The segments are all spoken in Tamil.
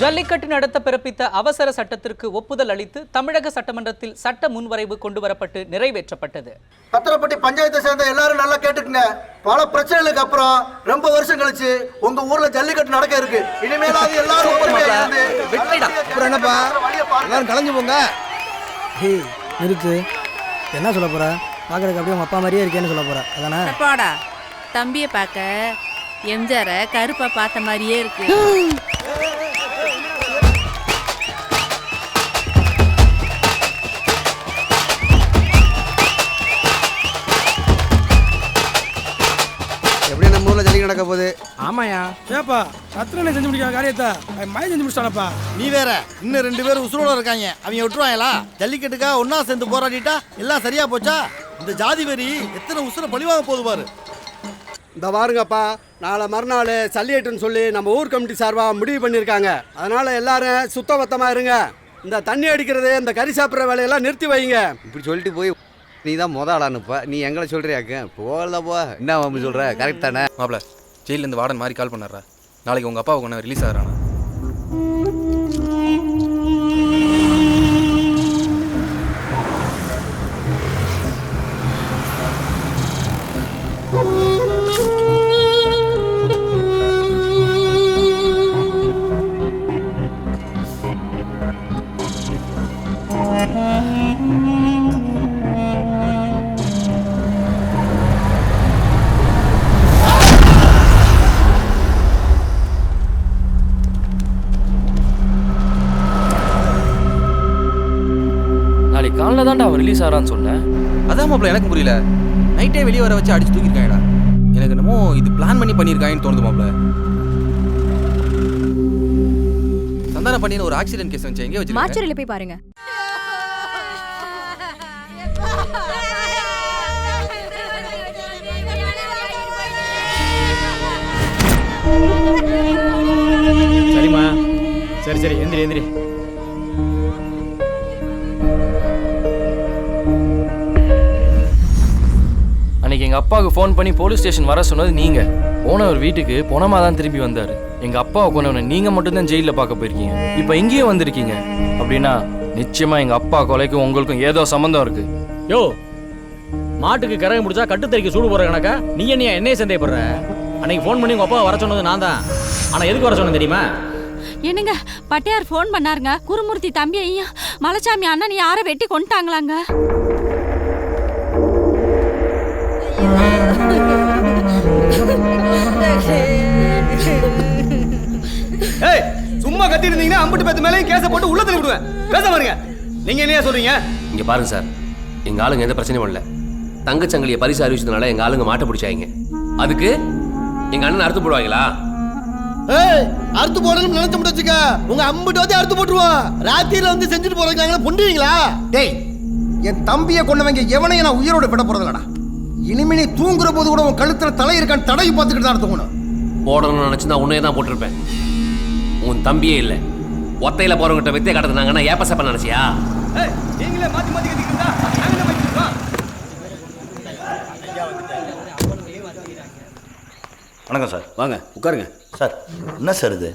ஜல்லிக்கட்டு நடத்த பிறப்பித்த அவசர சட்டத்திற்கு ஒப்புதல் அளித்து தமிழக சட்டமன்றத்தில் சட்ட முன்வரைவு கொண்டுவரப்பட்டு நிறைவேற்றப்பட்டது. பத்திரப்பட்டி பஞ்சாயத்தை சேர்ந்த எல்லாரும் நல்லா கேட்டுக்குங்க. பல பிரச்சனைகளுக்கு அப்புறம் ரொம்ப வருஷம் கழிச்சு உங்க ஊர்ல ஜல்லிக்கட்டு நடக்க இருக்கு. இனிமேலாவது எல்லாரும் என்னப்பா எல்லாரும் கலந்து போங்க. நிறுத்து. என்ன சொல்ல போற? பாக்குறதுக்கு அப்படியே அப்பா மாதிரியே இருக்கேன்னு சொல்ல போற அதானே? போடா, தம்பியை பார்க்க எம்ஜிஆர கருப்பா பார்த்த மாதிரியே இருக்கு. எப்படி நம்ம ஊர்ல ஜல்லிக்கட்டு நடக்க போகுது? ஆமாயா. ஏப்பா சத்திரனை செஞ்சு முடிக்கிற காரியத்தை மழை செஞ்சு முடிச்சானப்பா. நீ வேற இன்னும் 2 பேரும் உசுரோட இருக்காங்க. அவங்க விட்டுருவாங்களா? ஜல்லிக்கட்டுக்காக ஒன்னா சேர்ந்து போராடிட்டா எல்லாம் சரியா போச்சா? இந்த ஜாதி வெறி எத்தனை உசுர பழிவாங்க போது பாரு. இந்த பாருங்கப்பா, நாளை மறுநாள் சல்லியட்டுன்னு சொல்லி நம்ம ஊர் கமிட்டி சார்பாக முடிவு பண்ணியிருக்காங்க. அதனால் எல்லாரும் சுத்தபத்தமாக இருங்க. இந்த தண்ணி அடிக்கிறது, இந்த கறி சாப்பிட்ற வேலையெல்லாம் நிறுத்தி வைங்க. இப்படி சொல்லிட்டு போய் நீ தான் ஆளானுப்பா. நீ எங்களை சொல்கிறியாக்க போகல போ. என்ன மாமி சொல்கிற? கரெக்ட் தானே மாப்பிள்ள? ஜெயிலேருந்து வார்டன் மாதிரி கால் பண்ணாரா? நாளைக்கு உங்கள் அப்பாவுக்கு ஒன்று ரிலீஸ் ஆகிறானா? காலைல தான்டா அவன் ரிலீஸ் ஆகிறான்னு சொன்னேன். அதான் மாப்பிள்ள எனக்கு புரியல. நைட்டே வெளியே வர வச்சு அடிச்சு தூக்கிருக்காங்கடா. எனக்கு என்னமோ இது பிளான் பண்ணி பண்ணியிருக்காங்கன்னு தோணுது மாப்பிள்ள. சந்தான பண்ணின ஒரு ஆக்சிடென்ட் கேஸ் வந்து எங்கே வச்சு மாச்சரில போய் பாருங்க. சரிம்மா, சரி எந்திரி எந்திரி. அன்னைக்கு எங்கள் அப்பாவுக்கு ஃபோன் பண்ணி போலீஸ் ஸ்டேஷன் வர சொன்னது நீங்கள். போனவர் வீட்டுக்கு பணமாக தான் திரும்பி வந்தார். எங்கள் அப்பாவை கொண்டவனை நீங்கள் மட்டும்தான் ஜெயிலில் பார்க்க போயிருக்கீங்க. இப்போ எங்கேயும் வந்திருக்கீங்க. அப்படின்னா நிச்சயமாக எங்கள் அப்பா கொலைக்கும் உங்களுக்கும் ஏதோ சம்மந்தம் இருக்கு. யோ, மாட்டுக்கு கரகம் முடிச்சா கட்டுத்தறிக்கு சூடு போற கணக்கா நீ என்னையே சந்தேகப்படுற? அன்னைக்கு ஃபோன் பண்ணி உங்க அப்பா வர சொன்னது நான் தான். ஆனா எதுக்கு வர சொன்னேன் தெரியுமா? என்னங்க, பட்டையார் ஃபோன் பண்ணாருங்க. குருமூர்த்தி தம்பியையும் மலைச்சாமி அண்ணன் யாரை வெட்டி கொண்டுட்டாங்களாங்க. ஏய், சும்மா கத்திட்டு இருந்தீங்கன்னா அம்பட்டு பேத்து மேலே கேஸை போட்டு உள்ள தள்ளி விடுவேன். பேச பாருங்க. நீங்க என்னையா சொல்றீங்க? இங்க பாருங்க சார், எங்க ஆளுங்க எந்த பிரச்சனையும் பண்ணல. தங்கச்சங்கிலியை பரிசு அறிவிச்சதுனால எங்க ஆளுங்க மாட்ட பிடிச்சாங்க. அதுக்கு எங்க அண்ணன் அறுத்து போடுவாங்களா? ஏய், அறுத்து போடணும்னு நினைச்ச முடிச்சுக்க. உங்க அம்பட்டு வந்து அறுத்து போட்டுருவோம். ராத்திரில வந்து செஞ்சுட்டு போறாங்களா? பொண்டுவீங்களா? டேய், என் தம்பியை கொண்டவங்க எவனையும் நான் உயிரோட விட போறதில்லடா. இனிமே நீ தூங்குற போது கூட உன் கழுத்துல தலை இருக்கான்னு தடவி பார்த்துக்கிட்டு தான் தூங்கணும். போடணும்னு நினைச்சு நான் உன்னையே தான் போட்டிருப்பேன். உன் தம்பியே இல்லை. ஒத்தையில போறவங்கிட்ட வித்தை கடத்துனாங்கன்னா ஏப்பசப்ப நினைச்சியா? நீங்களே மாத்தி மாத்தி கத்திக்கிறதா? வணக்கம் சார். வாங்க உட்காருங்க. சார், என்ன சார் இது?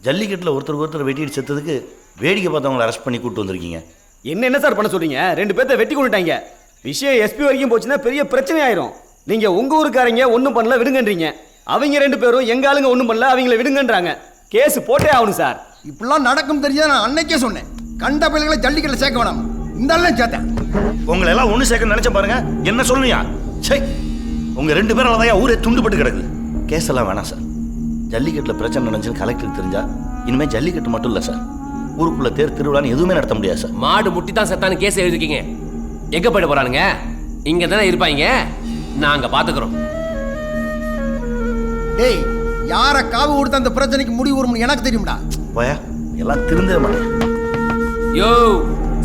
ஜல்லிக்கட்டில் ஒருத்தர் வெட்டிட்டு செத்ததுக்கு வேடிக்கை பார்த்தவங்களை அரெஸ்ட் பண்ணி கூப்பிட்டு வந்திருக்கீங்க. என்ன சார் பண்ண சொல்றீங்க? 2 பேர்த்த வெட்டி கொண்டுட்டாங்க. விஷயம் எஸ்பி வரைக்கும் போச்சுன்னா பெரிய பிரச்சனை ஆயிரும். நீங்க உங்க ஊருக்காரங்க ஒன்றும் பண்ணல விடுங்கன்றீங்க. அவங்க 2 பேரும் எங்க ஆளுங்க ஒன்றும் பண்ணல அவங்கள விடுங்கன்றாங்க. கேஸ் போட்டே ஆகணும் சார். இப்படிலாம் நடக்கும் தெரிஞ்சா நான் அன்னைக்கே சொன்னேன். கண்ட பிள்ளைகளை ஜல்லிக்கட்டில் சேர்க்க வேணாம். இந்த ஆளும் சேர்த்தேன். உங்களை எல்லாம் ஒன்று சேர்க்க நினைச்ச பாருங்க. என்ன சொல்லுவியா? சரி, உங்க 2 பேரால தான் ஊரே துண்டுபட்டு கிடக்குது. கேஸ் எல்லாம் வேணாம் சார். ஜல்லிக்கட்டில் பிரச்சனை நடந்துச்சுன்னு கலெக்டருக்கு தெரிஞ்சா இனிமேல் ஜல்லிக்கட்டு மட்டும் இல்லை சார், ஊருக்குள்ள தேர் திருவிழான்னு எதுவுமே நடத்த முடியாது சார். மாடு முட்டி தான் செத்தான்னு கேஸ் எழுதிருக்கீங்க. எங்க போயிட்டு போறானுங்க? இங்க தானே இருப்பாங்க. நாங்க பாத்துக்கிறோம். டேய், யார காவு கொடுத்த அந்த பிரச்சனைக்கு முடிவு வரும்னு எனக்கு தெரியும்டா. போயா, எல்லாம் திருந்தவே மாட்டேன். யோ,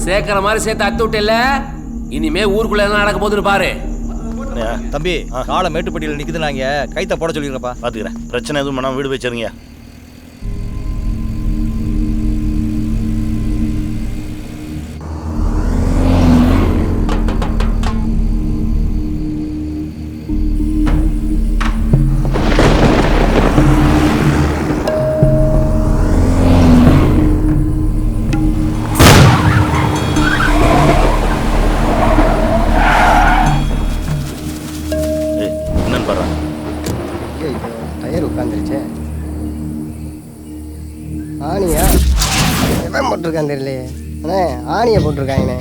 சேர்க்கிற மாதிரி சேர்த்து அத்து விட்டல. இனிமே ஊருக்குள்ள என்ன நடக்க போகுதுன்னு பாரு. தம்பி, காலை மேட்டுப்பட்டியில் நிக்குது. நாங்க கைத்த போட சொல்லிருக்கப்பா. பாத்துக்கிறேன். பிரச்சனை எதுவும் பண்ணாம வீடு வச்சிருங்க. போட்டிருக்கான் தெரியலையே. அண்ணே ஆணியை போட்டிருக்காங்கண்ணே.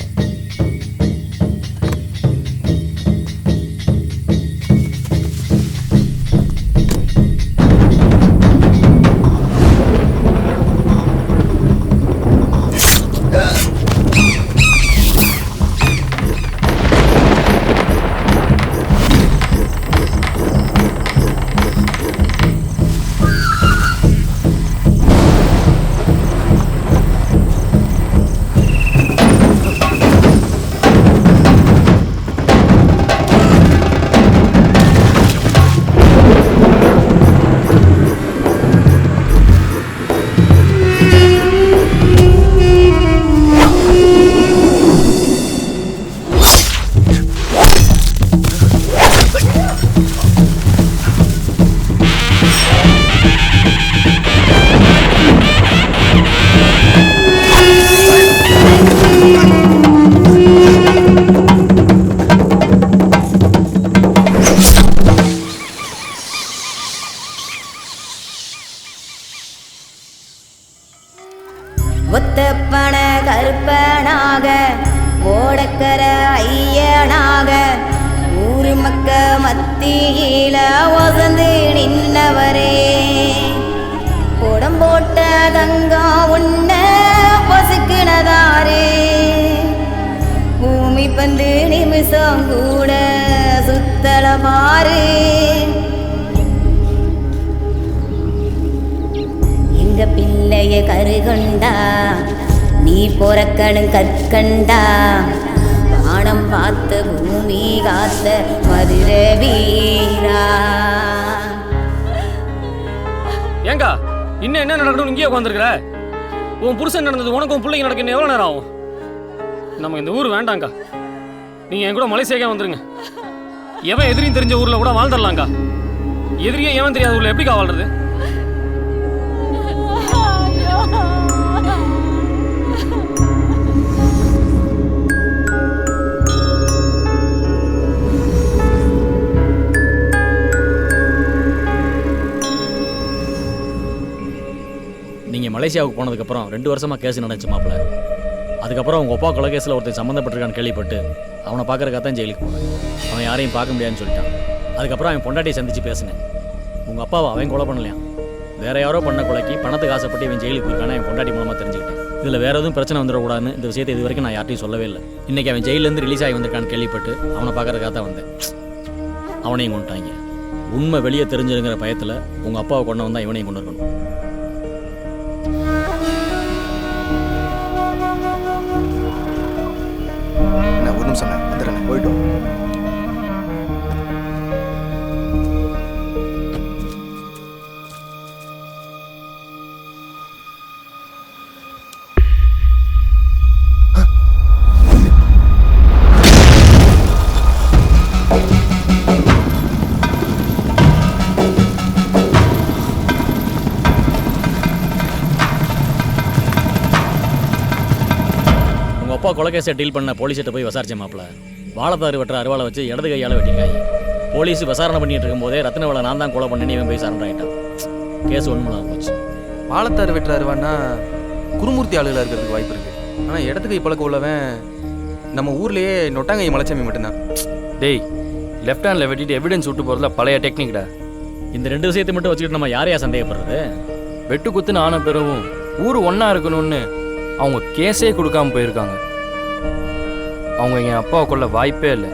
ஒத்தப்பன கருப்பனாக ஓடக்கர ஐயனாக ஊரு மக்க மத்தியில வசந்து நின்னவரே உடம் போட்ட தங்கம் உன்ன பசுக்கினதாரே பூமி பந்து நிமிஷம் கூட சுத்தல பாரு எங்க பிள்ளைய கருகண்டா நீ பொறக்கணும் கற்கண்டா வானம் பார்த்த பூமி காத்த மதுரை வீரா. ஏங்கா இன்னும் என்ன நடக்கணும் இங்கேயே உட்காந்துருக்குற? உன் புருஷன் நடந்தது உனக்கும் பிள்ளைங்க நடக்க இன்னும் எவ்வளோ நேரம் ஆகும்? நம்ம இந்த ஊர் வேண்டாங்க்கா. நீங்கள் என் கூட மலேசியாக்கே வந்துருங்க. எவன் எதிரியும் தெரிஞ்ச ஊரில் கூட வாழ்ந்துடலாங்க்கா. எதிரியும் எவன் தெரியாத ஊரில் எப்படிக்கா வாழ்றது? நீங்கள் மலேசியாவுக்கு போனதுக்கப்புறம் 2 வருஷமாக கேஸ் நடந்துச்சு மாப்பிள்ள. அதுக்கப்புறம் உங்கள் அப்பா கொலை கேஸில் ஒருத்தர் சம்மந்தப்பட்டிருக்கான்னு கேள்விப்பட்டு அவனை பார்க்குறக்காக தான் ஜெயிலுக்கு போனேன். அவன் யாரையும் பார்க்க முடியாதுன்னு சொல்லிட்டான். அதுக்கப்புறம் அவன் பொண்டாட்டியை சந்தித்து பேசினேன். உங்கள் அப்பாவை அவன் கொலை பண்ணலையாம், வேற யாரோ பண்ண கொலைக்கு பணத்துக்கு ஆசைப்பட்டு இவன் ஜெயிலுக்கு போயிருக்கானே என் பொண்டாட்டி மூலமாக தெரிஞ்சுக்கிட்டேன். இதில் வேறு எதுவும் பிரச்சனை வந்துடக்கூடாதுன்னு இந்த விஷயத்தை இது வரைக்கும் நான் யார்ட்டையும் சொல்லவே இல்லை. இன்றைக்கி அவன் ஜெயிலேருந்து ரிலீஸ் ஆகி வந்திருக்கான்னு கேள்விப்பட்டு அவனை பார்க்குறக்காக தான் வந்தேன். அவனையும் கொண்டுட்டாங்க. உண்மை வெளியே தெரிஞ்சிருங்கிற பயத்தில் உங்கள் அப்பாவை கொண்டு வந்தால் இவனையும் கொண்டு இருக்கணும். ஒரு நிமிஷம் வந்துடுறேன், போயிட்டோம். அப்பா கொலைகேஸை டீல் பண்ண போலீஸ்கிட்ட போய் விசாரிச்சேன் மாப்பிள்ள. வாழைத்தாறு வெட்டுற அருவாளை வச்சு இடது கையால் வெட்டிருக்காங்க. போலீஸ் விசாரணை பண்ணிட்டு இருக்கும்போதே ரத்னவேலை நான் தான் கொலை பண்ணேன்னு இவன் போய் சரண்டர் ஆகிட்டான். கேஸ் ஒன்றுலாம் போச்சு. வாழைத்தாறு வெட்டுற அருவான்னா குருமூர்த்தி ஆளுகளாக இருக்கிறதுக்கு வாய்ப்பு இருக்குது. ஆனால் இடத்துக்கு பழக்கம் உள்ளவன் நம்ம ஊர்லேயே நொட்டாங்கை மலைச்சாமி மட்டும்தான். டேய், லெஃப்ட் ஹேண்டில் வெட்டிட்டு எவிடன்ஸ் விட்டு போகிறதுல பழைய டெக்னிக்டா. இந்த 2 விஷயத்தை மட்டும் வச்சுக்கிட்டு நம்ம யாரையா சந்தேகப்படுறது? வெட்டு குத்துன்னு ஆன பிறகும் ஊர் ஒன்றா இருக்கணும்னு அவங்க கேஸே கொடுக்காம போயிருக்காங்க. அவங்க என் அப்பாவை கொள்ள வாய்ப்பே இல்லை.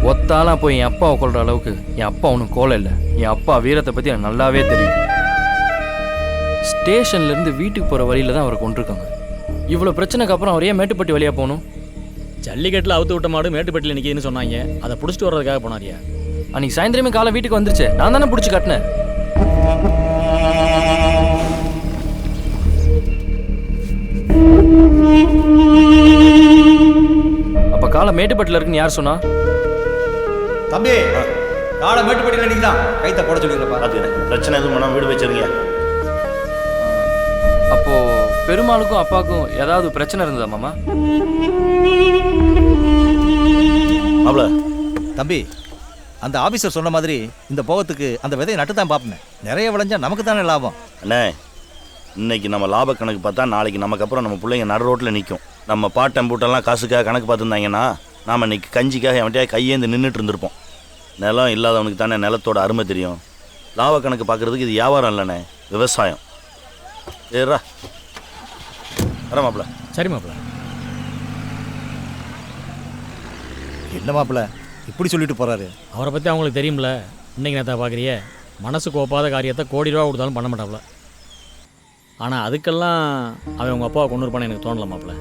ஒத்தாலாம் போய் என் அப்பாவை கொள்ற அளவுக்கு என் அப்பா ஒன்றும் கோலை இல்லை. என் அப்பா வீரத்தை பற்றி எனக்கு நல்லாவே தெரியும். ஸ்டேஷன்லேருந்து வீட்டுக்கு போகிற வழியில் தான் அவரை கொண்டிருக்காங்க. இவ்வளோ பிரச்சனைக்கு அப்புறம் அவர் ஏன் மேட்டுப்பட்டி வழியாக போகணும்? ஜல்லிக்கட்டில் அவுத்து விட்ட மாடு மேட்டுப்பட்டியில் நிற்கிதுன்னு சொன்னாங்க. அதை பிடிச்சிட்டு வர்றதுக்காக போனாரியா? அன்றைக்கி சாயந்தரமே காலை வீட்டுக்கு வந்துருச்சு. நான் தானே பிடிச்சி கட்டினேன். அப்ப காலை மேட்டுப்பட்டில் இருக்குன்னு யார் சொன்னா? தம்பி காலை மேட்டுப்பட்டியில் நீங்க தான் கைத்த போட சொல்லிடுறப்பா. பார்த்துக்கிறேன், பிரச்சனை எதுவும் பண்ணாம வீடு வச்சிருங்க. அப்போ பெருமாளுக்கும் அப்பாவுக்கும் ஏதாவது பிரச்சனை இருந்ததா மாமா? மாப்ள தம்பி அந்த ஆபீசர் சொன்ன மாதிரி இந்த போகத்துக்கு அந்த விதையை நட்டு தான் பார்ப்பேன். நிறைய விளைஞ்சா நமக்கு தானே லாபம். அண்ணே, இன்னைக்கு நம்ம லாப கணக்கு பார்த்தா நாளைக்கு நமக்கு அப்புறம் நம்ம பிள்ளைங்க நடு ரோட்டில் நிற்கும். நம்ம பாட்டம் பூட்டெல்லாம் காசுக்காக கணக்கு பார்த்துருந்தாங்கன்னா நாம் இன்னைக்கு கஞ்சிக்காக எவன்ட்டையா கையேந்து நின்றுட்டு இருந்திருப்போம். நிலம் இல்லாதவனுக்கு தானே நிலத்தோட அருமை தெரியும். லாப கணக்கு பார்க்குறதுக்கு இது வியாபாரம் இல்லைண்ணே, விவசாயம். சரிடா, வர மாப்பிள்ள. சரி மாப்பிள்ள. என்ன மாப்பிள்ள இப்படி சொல்லிட்டு போறாரு? அவரை பற்றி அவங்களுக்கு தெரியும்ல. இன்னைக்கு நேத்தா பார்க்குறிய மனசுக்கு ஒப்பாத காரியத்தை கோடி ரூபா கொடுத்தாலும் பண்ண மாட்டாப்புல. ஆனால் அதுக்கெல்லாம் அவன் உங்கள் அப்பாவை கொண்டு இருப்பான்னு எனக்கு தோணல மாப்பிள்ள.